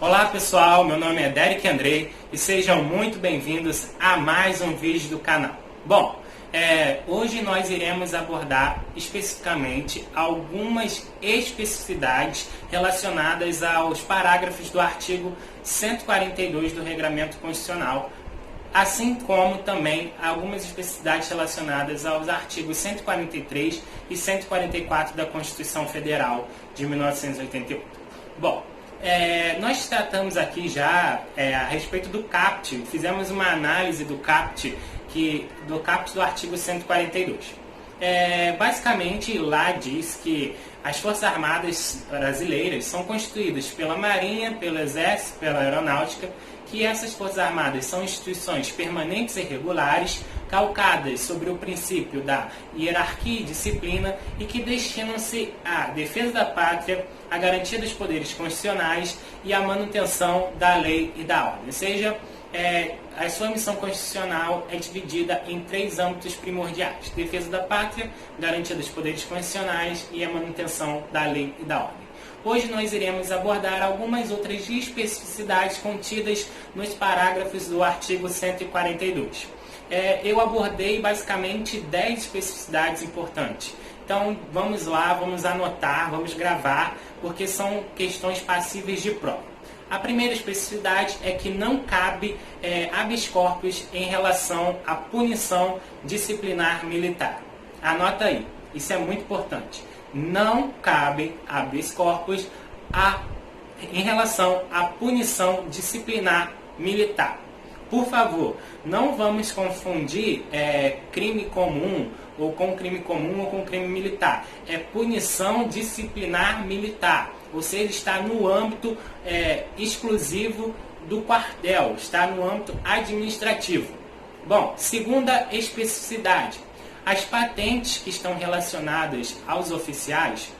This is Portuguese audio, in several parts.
Olá pessoal, meu nome é Derek Andrei e sejam muito bem-vindos a mais um vídeo do canal. Bom, hoje nós iremos abordar especificamente algumas especificidades relacionadas aos parágrafos do artigo 142 do Regramento Constitucional, assim como também algumas especificidades relacionadas aos artigos 143 e 144 da Constituição Federal de 1988. Bom, nós tratamos aqui já a respeito do CAPT, fizemos uma análise do CAPT do artigo 142. Basicamente, lá diz que as Forças Armadas brasileiras são constituídas pela Marinha, pelo Exército, pela Aeronáutica, que essas Forças Armadas são instituições permanentes e regulares, calcadas sobre o princípio da hierarquia e disciplina e que destinam-se à defesa da pátria, à garantia dos poderes constitucionais e à manutenção da lei e da ordem. Ou seja, a sua missão constitucional é dividida em três âmbitos primordiais: defesa da pátria, garantia dos poderes constitucionais e a manutenção da lei e da ordem. Hoje nós iremos abordar algumas outras especificidades contidas nos parágrafos do artigo 142. Eu abordei basicamente 10 especificidades importantes. Então vamos lá, vamos anotar, vamos gravar, porque são questões passíveis de prova. A primeira especificidade é que não cabe habeas corpus em relação à punição disciplinar militar. Anota aí, isso é muito importante. Não cabe habeas corpus em relação à punição disciplinar militar. Por favor, não vamos confundir crime comum ou com crime comum ou com crime militar. É punição disciplinar militar, ou seja, está no âmbito exclusivo do quartel, está no âmbito administrativo. Bom, segunda especificidade. As patentes que estão relacionadas aos oficiais,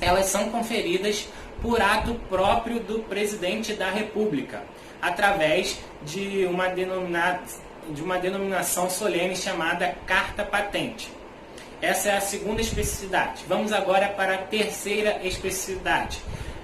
elas são conferidas por ato próprio do presidente da República, através de uma denominação solene chamada carta patente. Essa é a segunda especificidade. Vamos agora para a terceira especificidade.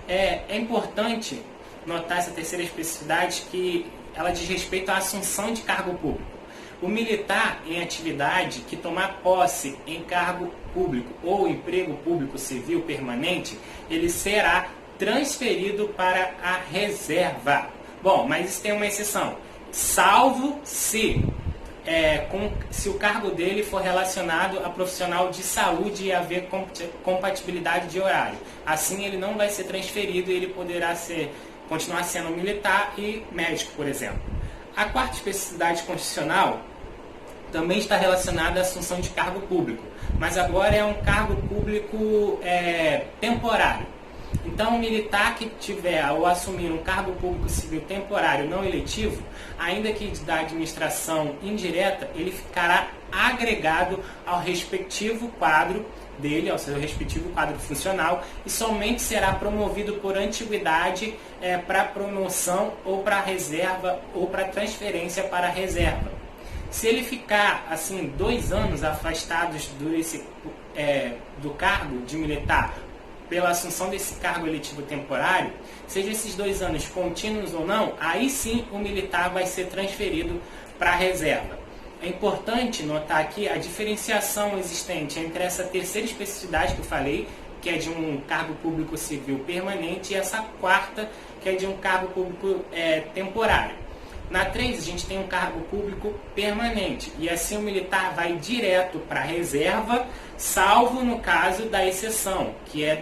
É importante notar essa terceira especificidade, que ela diz respeito à assunção de cargo público. O militar em atividade que tomar posse em cargo público ou emprego público civil permanente, ele será transferido para a reserva. Bom, mas isso tem uma exceção, salvo se o cargo dele for relacionado a profissional de saúde e haver compatibilidade de horário. Assim ele não vai ser transferido e ele poderá continuar sendo militar e médico, por exemplo. A quarta especificidade constitucional também está relacionada à assunção de cargo público, mas agora é um cargo público temporário. Então, o militar que tiver ou assumir um cargo público civil temporário não eletivo, ainda que da administração indireta, ele ficará agregado ao respectivo quadro dele, ao seu respectivo quadro funcional, e somente será promovido por antiguidade para promoção ou para reserva ou para transferência para reserva. Se ele ficar assim 2 anos afastados do cargo de militar pela assunção desse cargo eletivo temporário, seja esses 2 anos contínuos ou não, aí sim o militar vai ser transferido para a reserva. É importante notar aqui a diferenciação existente entre essa terceira especificidade que eu falei, que é de um cargo público civil permanente, e essa quarta, que é de um cargo público temporário. Na 3, a gente tem um cargo público permanente, e assim o militar vai direto para a reserva, salvo no caso da exceção, que é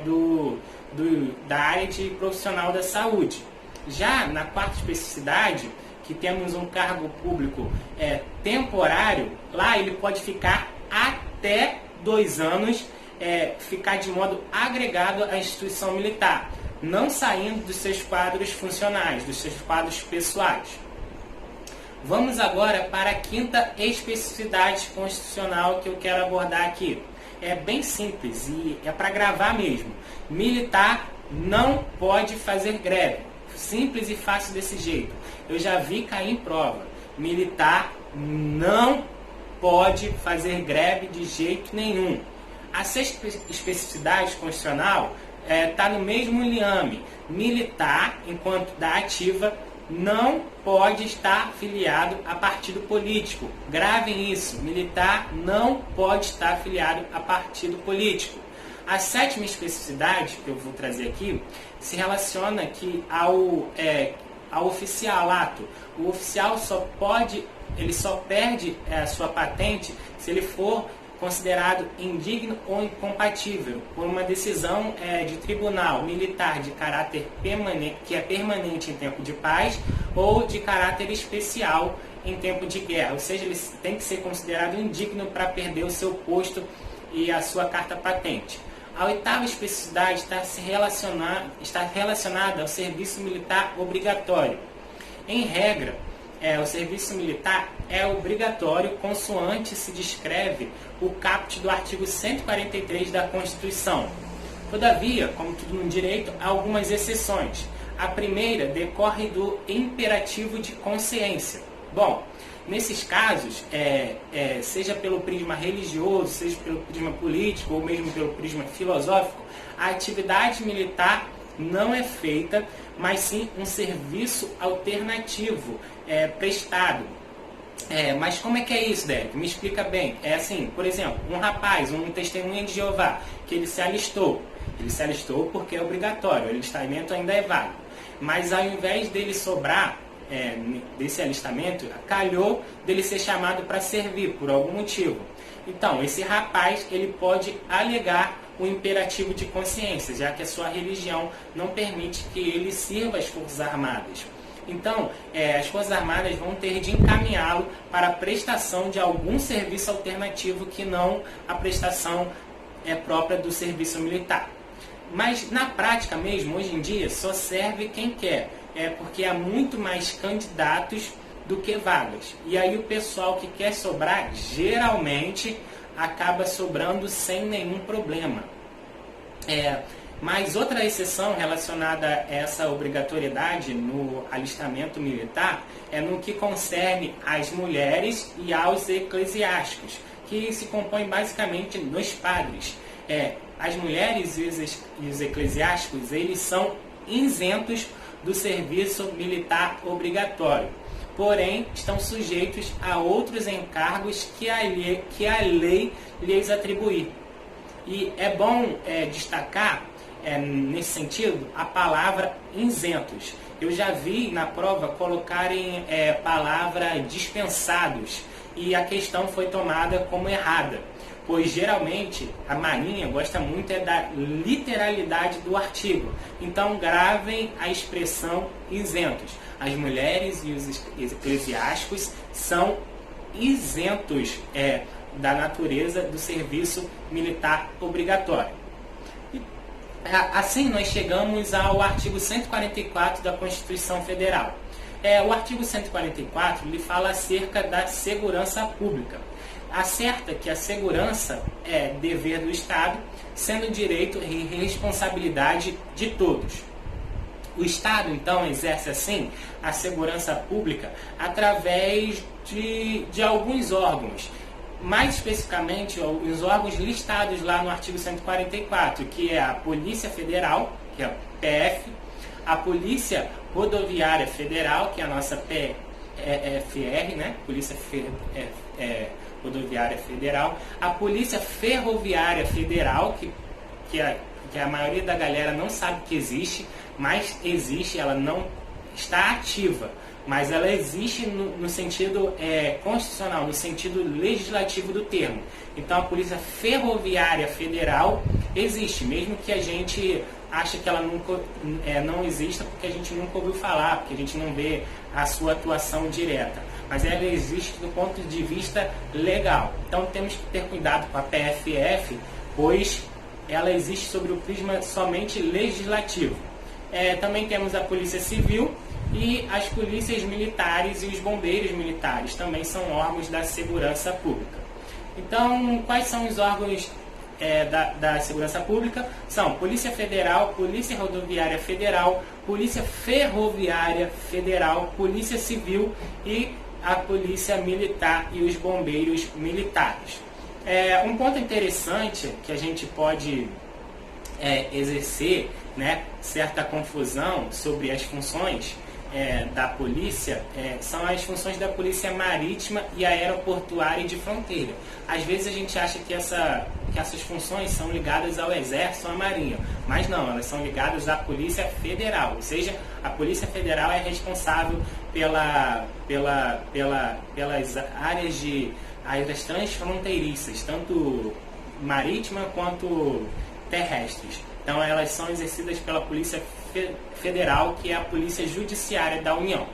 da área de profissional da saúde. Já na quarta especificidade, que temos um cargo público temporário, lá ele pode ficar até 2 anos, ficar de modo agregado à instituição militar, não saindo dos seus quadros funcionais, dos seus quadros pessoais. Vamos agora para a quinta especificidade constitucional que eu quero abordar aqui. É bem simples e é para gravar mesmo. Militar não pode fazer greve. Simples e fácil desse jeito. Eu já vi cair em prova. Militar não pode fazer greve de jeito nenhum. A sexta especificidade constitucional está no mesmo liame. Militar, enquanto da ativa, não pode estar filiado a partido político. Gravem isso, militar não pode estar filiado a partido político. A sétima especificidade que eu vou trazer aqui se relaciona aqui ao oficialato. O oficial só perde a sua patente se ele for considerado indigno ou incompatível por uma decisão de tribunal militar de caráter permanente, que é permanente em tempo de paz, ou de caráter especial em tempo de guerra. Ou seja, ele tem que ser considerado indigno para perder o seu posto e a sua carta patente. A oitava especificidade está relacionada ao serviço militar obrigatório. Em regra, o serviço militar é obrigatório consoante se descreve o caput do artigo 143 da Constituição. Todavia, como tudo no direito, há algumas exceções. A primeira decorre do imperativo de consciência. Bom, nesses casos, seja pelo prisma religioso, seja pelo prisma político ou mesmo pelo prisma filosófico, a atividade militar não é feita, mas sim um serviço alternativo prestado. Mas como é que é isso, Derek? Me explica bem. É assim, por exemplo, um rapaz, um testemunha de Jeová, que ele se alistou. Ele se alistou porque é obrigatório, o alistamento ainda é válido. Mas ao invés dele sobrar desse alistamento, calhou dele ser chamado para servir por algum motivo. Então, esse rapaz, ele pode alegar o imperativo de consciência, já que a sua religião não permite que ele sirva as Forças Armadas. Então, as Forças Armadas vão ter de encaminhá-lo para a prestação de algum serviço alternativo que não a prestação própria do serviço militar. Mas, na prática mesmo, hoje em dia, só serve quem quer, porque há muito mais candidatos do que vagas. E aí o pessoal que quer sobrar, geralmente, acaba sobrando sem nenhum problema. Mas outra exceção relacionada a essa obrigatoriedade no alistamento militar é no que concerne às mulheres e aos eclesiásticos, que se compõem basicamente dos padres. As mulheres e os eclesiásticos, eles são isentos do serviço militar obrigatório, porém estão sujeitos a outros encargos que a lei lhes atribuir. E é bom destacar, nesse sentido, a palavra isentos. Eu já vi na prova colocarem palavra dispensados, e a questão foi tomada como errada, pois geralmente a Marinha gosta muito da literalidade do artigo. Então gravem a expressão isentos. As mulheres e os eclesiásticos são isentos da natureza do serviço militar obrigatório. Assim nós chegamos ao artigo 144 da Constituição Federal. O artigo 144 lhe fala acerca da segurança pública. Asserta que a segurança é dever do Estado, sendo direito e responsabilidade de todos. O Estado, então, exerce, assim, a segurança pública através de alguns órgãos. Mais especificamente, os órgãos listados lá no artigo 144, que é a Polícia Federal, que é a PF, a Polícia Rodoviária Federal, que é a nossa PFR, né? Polícia Rodoviária Federal, a Polícia Ferroviária Federal, que a maioria da galera não sabe que existe, mas existe, ela não está ativa, mas ela existe no sentido constitucional, no sentido legislativo do termo. Então a Polícia Ferroviária Federal existe, mesmo que a gente ache que ela não exista, porque a gente nunca ouviu falar, porque a gente não vê a sua atuação direta. Mas ela existe do ponto de vista legal. Então temos que ter cuidado com a PFF, pois ela existe sobre o prisma somente legislativo. Também temos a Polícia Civil e as polícias militares e os bombeiros militares, também são órgãos da segurança pública. Então, quais são os órgãos da segurança pública? São Polícia Federal, Polícia Rodoviária Federal, Polícia Ferroviária Federal, Polícia Civil e a Polícia Militar e os bombeiros militares. Um ponto interessante que a gente pode exercer, né, certa confusão sobre as funções da polícia, são as funções da polícia marítima e aeroportuária e de fronteira. Às vezes a gente acha que essas funções são ligadas ao Exército ou à Marinha, mas não, elas são ligadas à Polícia Federal, ou seja, a Polícia Federal é responsável pelas áreas transfronteiriças, tanto marítima quanto terrestres. Então elas são exercidas pela Polícia Federal, que é a Polícia Judiciária da União.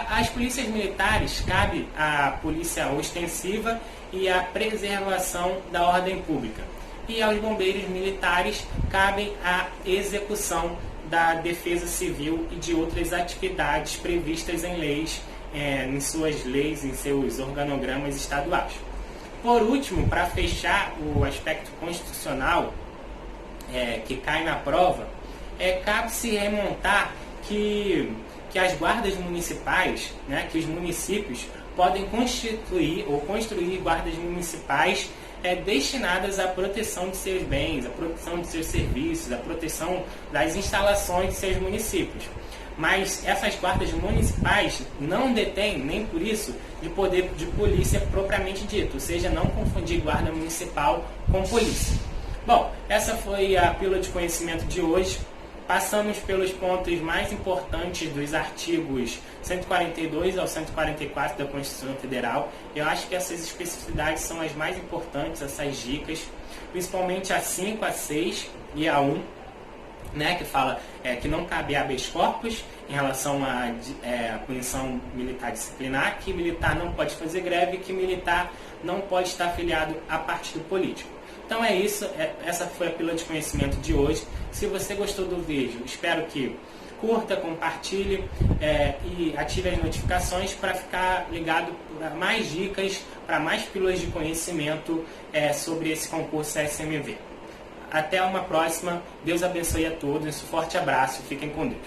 Às polícias militares cabe a polícia ostensiva e a preservação da ordem pública. E aos bombeiros militares cabe a execução da defesa civil e de outras atividades previstas em leis, em suas leis, em seus organogramas estaduais. Por último, para fechar o aspecto constitucional que cai na prova, cabe-se remontar que as guardas municipais, né, que os municípios podem constituir ou construir guardas municipais destinadas à proteção de seus bens, à proteção de seus serviços, à proteção das instalações de seus municípios. Mas essas guardas municipais não detêm, nem por isso, de poder de polícia propriamente dito, ou seja, não confundir guarda municipal com polícia. Bom, essa foi a pílula de conhecimento de hoje. Passamos pelos pontos mais importantes dos artigos 142 ao 144 da Constituição Federal. Eu acho que essas especificidades são as mais importantes, essas dicas, principalmente a 5, a 6 e a 1, né, que fala que não cabe habeas corpus em relação à punição militar disciplinar, que militar não pode fazer greve, que militar não pode estar afiliado a partido político. Então é isso, essa foi a pílula de conhecimento de hoje. Se você gostou do vídeo, espero que curta, compartilhe e ative as notificações para ficar ligado para mais dicas, para mais pílulas de conhecimento sobre esse concurso SMV. Até uma próxima, Deus abençoe a todos, um forte abraço, fiquem com Deus.